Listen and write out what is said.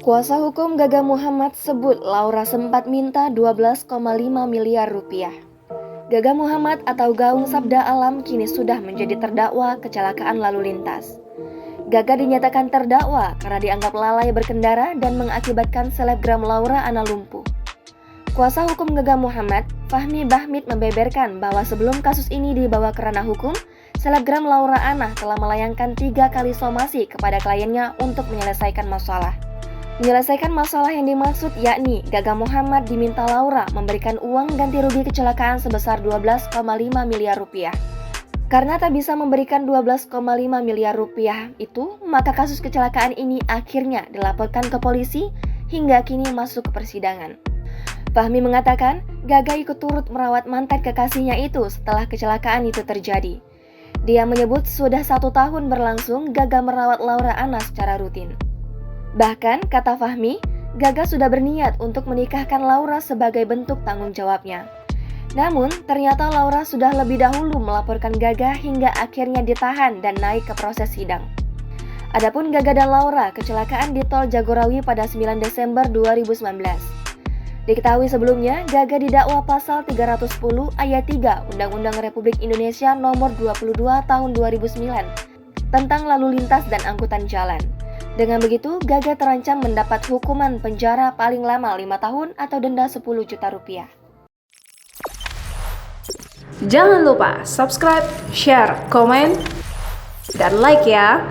Kuasa hukum Gaga Muhammad sebut Laura sempat minta 12,5 miliar rupiah. Gaga Muhammad atau Gaung Sabda Alam kini sudah menjadi terdakwa kecelakaan lalu lintas. Gaga dinyatakan terdakwa karena dianggap lalai berkendara dan mengakibatkan selebgram Laura Anna lumpuh. Kuasa hukum Gaga Muhammad, Fahmi Bahmid membeberkan bahwa sebelum kasus ini dibawa ke ranah hukum, selebgram Laura Anna telah melayangkan 3 kali somasi kepada kliennya untuk menyelesaikan masalah. Menyelesaikan masalah yang dimaksud yakni Gaga Muhammad diminta Laura memberikan uang ganti rugi kecelakaan sebesar 12,5 miliar rupiah. Karena tak bisa memberikan 12,5 miliar rupiah itu, maka kasus kecelakaan ini akhirnya dilaporkan ke polisi hingga kini masuk ke persidangan. Fahmi mengatakan Gaga ikut turut merawat mantan kekasihnya itu setelah kecelakaan itu terjadi. Dia menyebut sudah 1 tahun berlangsung Gaga merawat Laura Anna secara rutin. Bahkan, kata Fahmi, Gaga sudah berniat untuk menikahkan Laura sebagai bentuk tanggung jawabnya. Namun, ternyata Laura sudah lebih dahulu melaporkan Gaga hingga akhirnya ditahan dan naik ke proses sidang. Adapun Gaga dan Laura kecelakaan di Tol Jagorawi pada 9 Desember 2019. Diketahui sebelumnya, Gaga didakwa pasal 310 ayat 3 Undang-Undang Republik Indonesia Nomor 22 Tahun 2009 tentang lalu lintas dan angkutan jalan. Dengan begitu, Gaga terancam mendapat hukuman penjara paling lama 5 tahun atau denda 10 juta rupiah. Jangan lupa subscribe, share, komen, dan like ya!